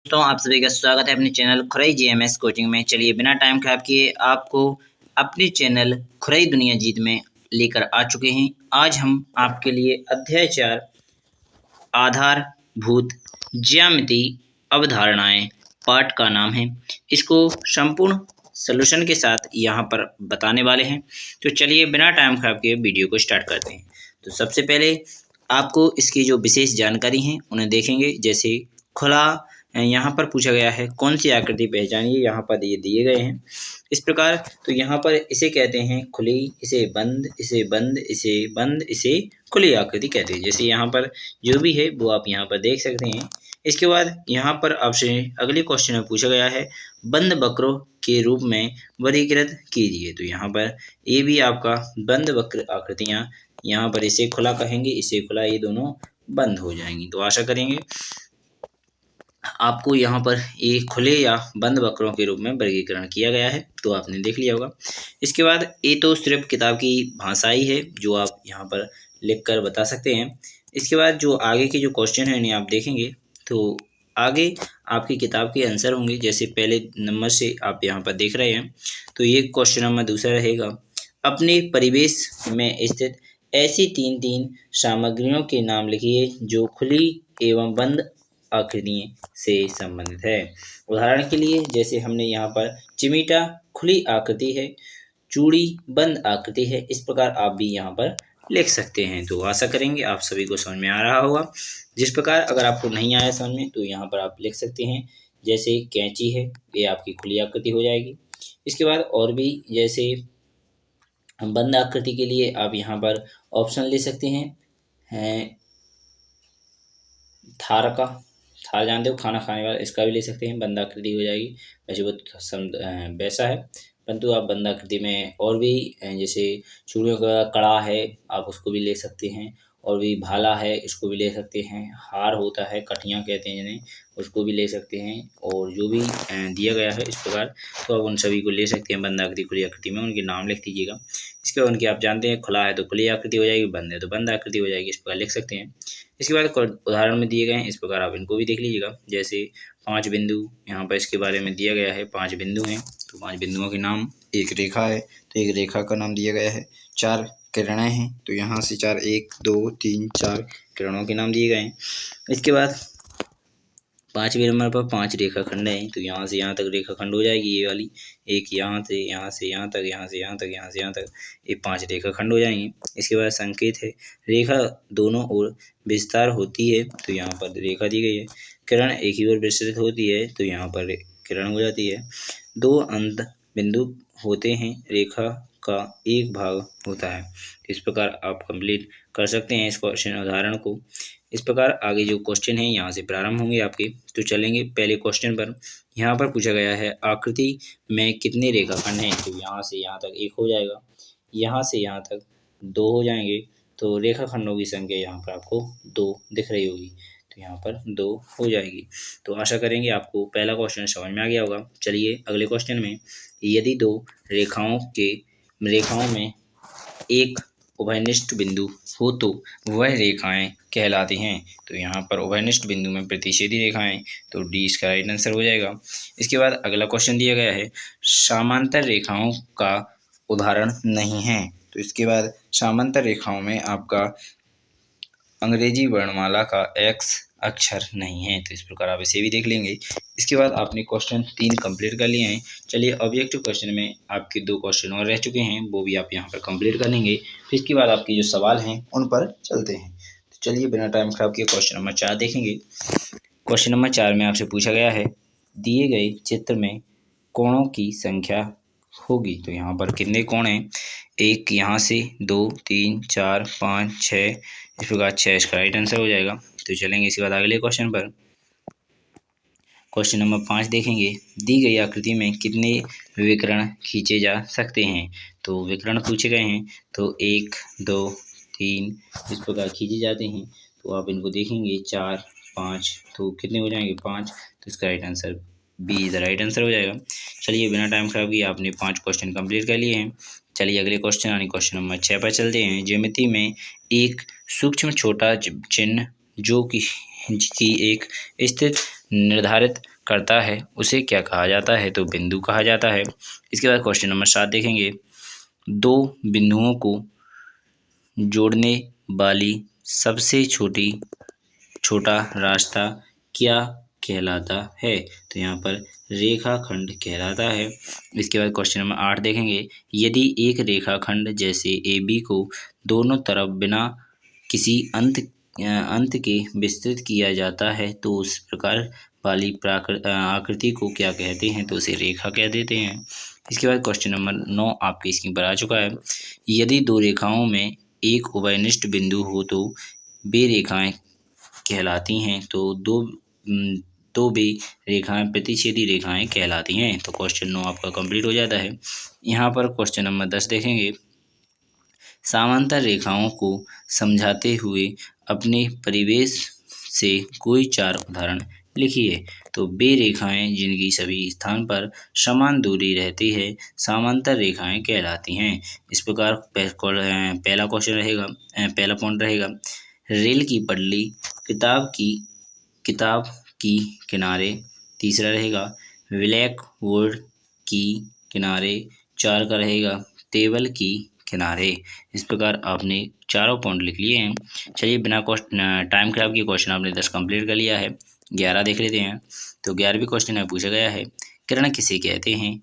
दोस्तों आप सभी का स्वागत है अपने चैनल खुरई जीएमएस कोचिंग में। चलिए बिना टाइम खराब किए आपको अपने चैनल खुरई दुनिया जीत में लेकर आ चुके हैं। आज हम आपके लिए अध्याय 4 आधारभूत ज्यामिति अवधारणाएं पाठ का नाम है। इसको संपूर्ण सॉल्यूशन के साथ यहाँ पर बताने वाले हैं। तो चलिए बिना टाइम खराब किए वीडियो को स्टार्ट करते हैं। तो सबसे पहले आपको इसकी जो विशेष जानकारी हैं उन्हें देखेंगे। जैसे खुला यहाँ पर पूछा गया है कौन सी आकृति पहचानिए, यहाँ पर ये दिए गए हैं इस प्रकार। तो यहाँ पर इसे कहते हैं खुली, इसे बंद, इसे बंद, इसे बंद, इसे खुली आकृति कहते हैं। जैसे यहाँ पर जो भी है वो आप यहाँ पर देख सकते हैं। इसके बाद यहाँ पर आपसे अगले क्वेश्चन में पूछा गया है बंद वक्रों के रूप में वर्गीकृत कीजिए। तो यहाँ पर ये भी आपका बंद वक्र आकृतियाँ, यहाँ पर इसे खुला कहेंगे, इसे खुला, ये दोनों बंद हो जाएंगी। तो आशा करेंगे आपको यहाँ पर ये खुले या बंद वक्रों के रूप में वर्गीकरण किया गया है, तो आपने देख लिया होगा। इसके बाद ये तो सिर्फ किताब की भाषा ही है जो आप यहाँ पर लिख कर बता सकते हैं। इसके बाद जो आगे के जो क्वेश्चन है इन्हें आप देखेंगे तो आगे आपकी किताब के आंसर होंगे। जैसे पहले नंबर से आप यहाँ पर देख रहे हैं तो ये क्वेश्चन नंबर दूसरा रहेगा, अपने परिवेश में स्थित ऐसी तीन सामग्रियों के नाम लिखिए जो खुली एवं बंद आकृतियों से संबंधित है। उदाहरण के लिए जैसे हमने यहाँ पर चिमटा खुली आकृति है, चूड़ी बंद आकृति है, इस प्रकार आप भी यहाँ पर लिख सकते हैं। तो आशा करेंगे आप सभी को समझ में आ रहा होगा। जिस प्रकार अगर आपको नहीं आया समझ में तो यहाँ पर आप लिख सकते हैं। जैसे कैंची है, ये आपकी खुली आकृति हो जाएगी। इसके बाद और भी जैसे बंद आकृति के लिए आप यहाँ पर ऑप्शन ले सकते हैं थार का, थाल जानते हो खाना खाने वाला, इसका भी ले सकते हैं, बंद आकृति हो जाएगी। वैसे वो वैसा है परंतु आप बंद आकृति में और भी जैसे चूड़ियों का कड़ा है आप उसको भी ले सकते हैं, और भी भाला है इसको भी ले सकते हैं, हार होता है कटियाँ कहते हैं जिन्हें, उसको भी ले सकते हैं। और जो भी दिया गया है इस प्रकार तो आप उन सभी को ले सकते हैं बंद आकृति खुली आकृति में, उनके नाम लिख दीजिएगा। इसके बाद उनके आप जानते हैं खुला है तो खुली आकृति हो जाएगी, बंद है तो बंद आकृति हो जाएगी, इस प्रकार लिख सकते हैं। इसके बाद उदाहरण में दिए गए हैं, इस प्रकार आप इनको भी देख लीजिएगा। जैसे 5 बिंदु यहाँ पर इसके बारे में दिया गया है, 5 बिंदु हैं तो 5 बिंदुओं के नाम, एक रेखा है तो एक रेखा का नाम दिया गया है, 4 किरणें हैं तो यहाँ से 4, 1 2 3 4 किरणों के नाम दिए गए हैं। इसके बाद 5वें नंबर पर 5 रेखाखंड हैं तो यहाँ से यहाँ तक रेखाखंड हो जाएगी, ये वाली एक यहाँ से यहाँ तक, यहाँ से यहाँ तक, यहाँ से यहाँ तक, ये 5 रेखाखंड हो जाएंगे। इसके बाद संकेत है, रेखा दोनों ओर विस्तार होती है तो यहाँ पर रेखा दी गई है, किरण एक ही ओर विस्तृत होती है तो यहाँ पर किरण हो जाती है, 2 अंत बिंदु होते हैं, रेखा का एक भाग होता है। इस प्रकार आप कंप्लीट कर सकते हैं इस क्वेश्चन उदाहरण को। इस प्रकार आगे जो क्वेश्चन है यहाँ से प्रारंभ होंगे आपके। तो चलेंगे पहले क्वेश्चन पर। यहाँ पर पूछा गया है आकृति में कितने रेखाखंड हैं, तो यहाँ से यहाँ तक 1 हो जाएगा, यहाँ से यहाँ तक 2 हो जाएंगे, तो रेखाखंडों की संख्या यहाँ पर आपको 2 दिख रही होगी, तो यहाँ पर 2 हो जाएगी। तो आशा करेंगे आपको पहला क्वेश्चन समझ में आ गया होगा। चलिए अगले क्वेश्चन में, यदि 2 रेखाओं में एक उभयनिष्ठ बिंदु हो तो वह रेखाएं कहलाती हैं। तो यहाँ पर उभयनिष्ठ बिंदु में प्रतिच्छेदी रेखाएं, तो डी इसका राइट आंसर हो जाएगा। इसके बाद अगला क्वेश्चन दिया गया है समांतर रेखाओं का उदाहरण नहीं है। तो इसके बाद समांतर रेखाओं में आपका अंग्रेजी वर्णमाला का एक्स अक्षर नहीं है, तो इस प्रकार आप इसे भी देख लेंगे। इसके बाद आपने क्वेश्चन 3 कंप्लीट कर लिए हैं। चलिए ऑब्जेक्टिव क्वेश्चन में आपके 2 क्वेश्चन और रह चुके हैं, वो भी आप यहाँ पर कंप्लीट कर लेंगे। फिर इसके बाद आपके जो सवाल हैं उन पर चलते हैं। तो चलिए बिना टाइम खराब किए क्वेश्चन नंबर 4 देखेंगे। क्वेश्चन नंबर 4 में आपसे पूछा गया है दिए गए चित्र में कोणों की संख्या होगी। तो यहाँ पर कितने कोण हैं, 1 यहाँ से, 2 3 4 5 6, इस प्रकार 6 इसका राइट आंसर हो जाएगा। तो चलेंगे इसके बाद अगले क्वेश्चन पर। क्वेश्चन नंबर 5 देखेंगे, दी गई आकृति में कितने विकर्ण खींचे जा सकते हैं। तो विकर्ण पूछे गए हैं तो 1 2 3 इस प्रकार खींचे जाते हैं, तो आप इनको देखेंगे 4 5, तो कितने हो जाएंगे 5, तो इसका right answer B is the right answer हो जाएगा। चलिए बिना टाइम खराब किए आपने 5 क्वेश्चन कंप्लीट कर लिए हैं। चलिए अगले क्वेश्चन यानी क्वेश्चन नंबर 6 पर चलते हैं। ज्यामिति में एक सूक्ष्म छोटा चिन्ह जो कि एक स्थित निर्धारित करता है उसे क्या कहा जाता है? तो बिंदु कहा जाता है। इसके बाद क्वेश्चन नंबर 7 देखेंगे, दो बिंदुओं को जोड़ने वाली सबसे छोटा रास्ता क्या कहलाता है? तो यहाँ पर रेखाखंड कहलाता है। इसके बाद क्वेश्चन नंबर 8 देखेंगे, यदि एक रेखाखंड जैसे ए बी को दोनों तरफ बिना किसी अंत के विस्तृत किया जाता है तो उस प्रकार वाली आकृति को क्या कहते हैं? तो उसे रेखा कह देते हैं। इसके बाद क्वेश्चन नंबर 9 आपकी स्क्रीन पर आ चुका है, यदि दो रेखाओं में एक उभयनिष्ठ बिंदु हो तो वे रेखाएं कहलाती हैं। तो वे रेखाएं प्रतिच्छेदी रेखाएं कहलाती हैं। तो क्वेश्चन 9 आपका कंप्लीट हो जाता है। यहाँ पर क्वेश्चन नंबर 10 देखेंगे, समांतर रेखाओं को समझाते हुए अपने परिवेश से कोई 4 उदाहरण लिखिए। तो वे रेखाएं जिनकी सभी स्थान पर समान दूरी रहती है समांतर रेखाएं कहलाती हैं। इस प्रकार पहला क्वेश्चन रहेगा, पहला पॉइंट रहेगा, रेल की पटली किताब की किनारे। तीसरा रहेगा, ब्लैक बोर्ड की किनारे। 4 का रहेगा, टेबल की किनारे। इस प्रकार आपने चारों पॉइंट लिख लिए हैं। चलिए बिना टाइम खराब किए क्वेश्चन आपने 10 कंप्लीट कर लिया है। 11 देख लेते हैं। तो 11वीं क्वेश्चन में पूछा गया है, किरण किसे कहते हैं?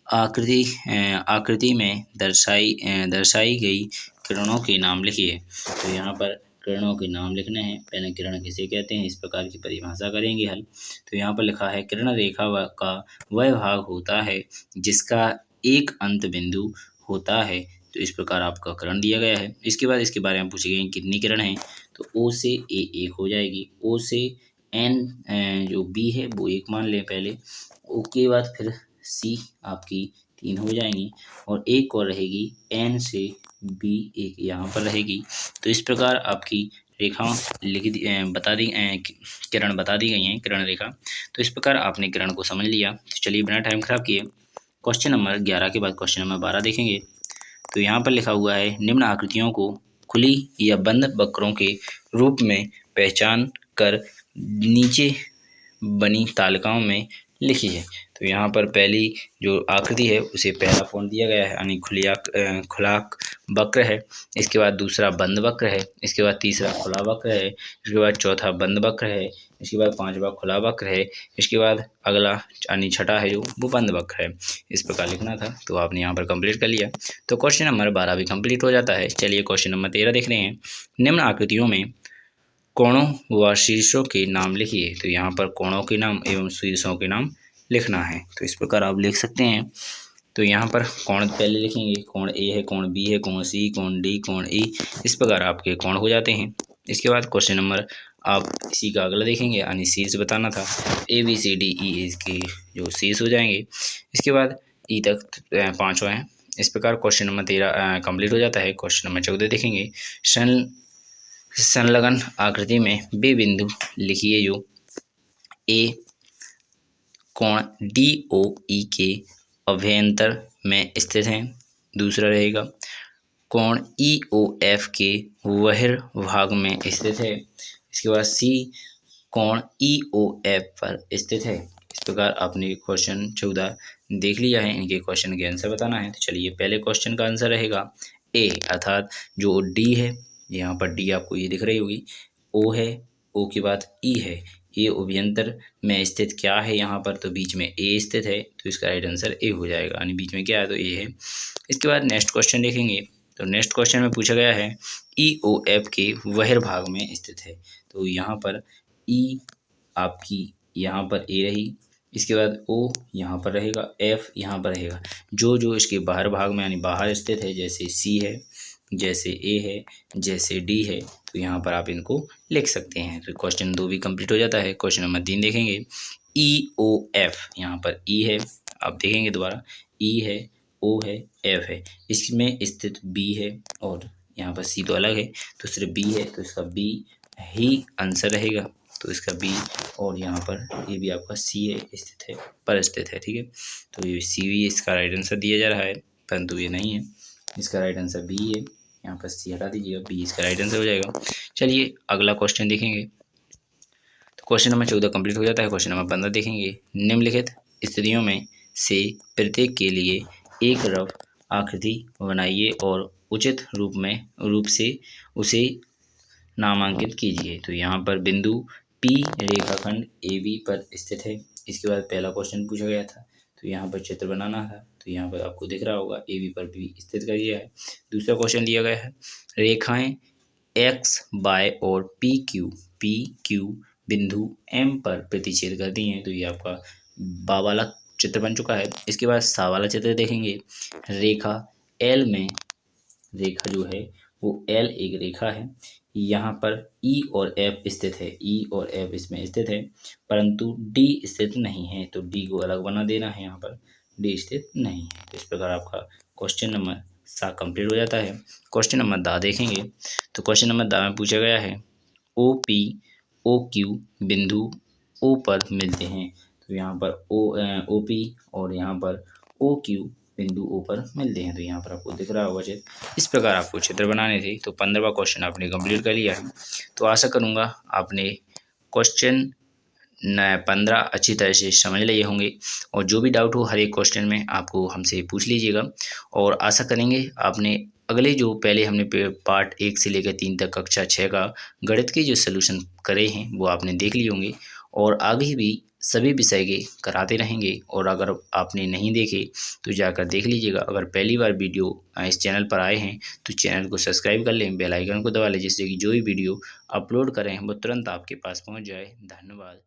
आकृति में दर्शाई गई किरणों के नाम लिखिए। तो यहाँ पर किरणों के नाम लिखने हैं। पहले किरण किसे कहते हैं इस प्रकार की परिभाषा करेंगे हल। तो यहाँ पर लिखा है, किरण रेखा का वह भाग होता है जिसका एक अंत बिंदु होता है। तो इस प्रकार आपका किरण दिया गया है। इसके बाद इसके बारे में पूछे गए कितनी किरण है? तो ओ से ए 1 हो जाएगी, ओ से एन जो बी है वो 1 मान लें पहले, ओ के बाद फिर सी आपकी 3 हो जाएंगी और एक और रहेगी एन से बी 1 यहाँ पर रहेगी। तो इस प्रकार आपकी रेखा बता दी किरण बता दी गई हैं, किरण रेखा। तो इस प्रकार आपने किरण को समझ लिया। तो चलिए बिना टाइम खराब किए क्वेश्चन नंबर 11 के बाद क्वेश्चन नंबर 12 देखेंगे। तो यहाँ पर लिखा हुआ है, निम्न आकृतियों को खुली या बंद वक्रों के रूप में पहचान कर नीचे बनी तालिकाओं में लिखिए। तो यहाँ पर पहली जो आकृति है उसे पहला पॉइंट दिया गया है, यानी खुला वक्र है। इसके बाद दूसरा बंद वक्र है। इसके बाद तीसरा खुला वक्र है। इसके बाद चौथा बंद वक्र है। इसके बाद 5वां खुला वक्र है। इसके बाद अगला यानी छठा है जो वो बंद वक्र है। इस प्रकार लिखना था। तो आपने यहाँ पर कंप्लीट कर लिया। तो क्वेश्चन नंबर 12 भी कंप्लीट हो जाता है। चलिए क्वेश्चन नंबर 13 देख रहे हैं, निम्न आकृतियों में कोणों व शीर्षों के नाम लिखिए। तो यहाँ पर कोणों के नाम एवं शीर्षों के नाम लिखना है। तो इस प्रकार आप लिख सकते हैं। तो यहाँ पर कोण पहले लिखेंगे, कोण ए है, कोण बी है, कोण सी, कोण डी, कोण ई। इस प्रकार आपके कोण हो जाते हैं। इसके बाद क्वेश्चन नंबर आप इसी का अगला देखेंगे, यानी शीर्ष बताना था। A B C D E इसके जो शीर्ष हो जाएंगे। इसके बाद ई तक 5वां है। इस प्रकार क्वेश्चन नंबर 13 कंप्लीट हो जाता है। क्वेश्चन नंबर 14 देखेंगे, संलग्न आकृति में वे बिंदु लिखिए जो ए कोण डी ओ ई के अभ्यंतर में स्थित हैं। दूसरा रहेगा, कोण ई ओ एफ के बहिर्भाग में स्थित है। इसके बाद सी कोण ई ओ एफ पर स्थित है। इस प्रकार आपने क्वेश्चन 14 देख लिया है। इनके क्वेश्चन के आंसर बताना है। तो चलिए पहले क्वेश्चन का आंसर रहेगा ए, अर्थात जो डी है, यहाँ पर डी आपको ये दिख रही होगी, ओ है, ओ के बाद ई है, ये उभयंतर में स्थित क्या है यहाँ पर? तो बीच में ए स्थित है। तो इसका राइट आंसर ए हो जाएगा, यानी बीच में क्या है? तो ए है। इसके बाद नेक्स्ट क्वेश्चन देखेंगे। तो नेक्स्ट क्वेश्चन में पूछा गया है, ई ओ एफ के बहिर्भाग में स्थित है। तो यहाँ पर ई आपकी यहाँ पर ए रही, इसके बाद ओ यहाँ पर रहेगा, एफ यहाँ पर रहेगा। जो इसके बाहर भाग में यानी बाहर स्थित है, जैसे सी है, जैसे ए है, जैसे डी है, तो यहाँ पर आप इनको लिख सकते हैं। तो क्वेश्चन 2 भी कंप्लीट हो जाता है। क्वेश्चन नंबर 3 देखेंगे, ई ओ एफ, यहाँ पर ई है, आप देखेंगे दोबारा, ई है, ओ है, एफ है, इसमें स्थित बी है और यहाँ पर सी तो अलग है, तो सिर्फ बी है, तो इसका बी ही आंसर रहेगा। तो इसका बी, और यहाँ पर ये भी आपका सी है, स्थित है, पर स्थित है, ठीक है। तो ये सी भी इसका राइट आंसर दिया जा रहा है, परंतु ये नहीं है, इसका राइट आंसर बी है। यहाँ पर सी हटा दीजिएगा, बी इसका राइट आंसर हो जाएगा। चलिए अगला क्वेश्चन देखेंगे। तो क्वेश्चन नंबर 14 कंप्लीट हो जाता है। क्वेश्चन नंबर 15 देखेंगे। निम्नलिखित स्थितियों में से प्रत्येक के लिए एक रफ आकृति बनाइए और उचित रूप से उसे नामांकित कीजिए। तो यहाँ पर बिंदु P रेखाखंड AB पर स्थित है। इसके बाद पहला क्वेश्चन पूछा गया था, तो यहाँ पर चित्र बनाना था। तो यहाँ पर आपको दिख रहा होगा AB पर P स्थित कर दिया है। दूसरा क्वेश्चन दिया गया है, रेखाएं X, Y और PQ बिंदु M पर प्रतिच्छेद करती हैं। तो ये आपका बा वाला चित्र बन चुका है। इसके बाद सा वाला चित्र देखेंगे। रेखा L में, रेखा जो है वो L एक रेखा है, यहाँ पर E और F स्थित है, E और F इसमें स्थित है, परंतु D स्थित नहीं है। तो D को अलग बना देना है, यहाँ पर D स्थित नहीं है। तो इस प्रकार आपका क्वेश्चन नंबर 7 कंप्लीट हो जाता है। क्वेश्चन नंबर 10 देखेंगे। तो क्वेश्चन नंबर 10 में पूछा गया है, OP OQ बिंदु O पर मिलते हैं। तो यहाँ पर OP और यहाँ पर OQ बिंदु O पर मिलते हैं। तो यहाँ पर आपको दिख रहा होगा चित्र। इस प्रकार आपको चित्र बनाने थे। तो 15वां क्वेश्चन आपने कंप्लीट कर लिया है। तो आशा करूँगा आपने क्वेश्चन 15 अच्छी तरह से समझ लिए होंगे, और जो भी डाउट हो हर एक क्वेश्चन में आपको हमसे पूछ लीजिएगा। और आशा करेंगे आपने अगले जो पहले हमने पार्ट 1 से लेकर 3 तक कक्षा 6 का गणित के जो सलूशन करे हैं वो आपने देख लिए होंगे, और आगे भी सभी विषय के कराते रहेंगे। और अगर आपने नहीं देखे तो जाकर देख लीजिएगा। अगर पहली बार वीडियो इस चैनल पर आए हैं तो चैनल को सब्सक्राइब कर लें, बेल आइकन को दबा लें, जिससे कि जो भी वीडियो अपलोड करें वो तुरंत आपके पास पहुंच जाए। धन्यवाद।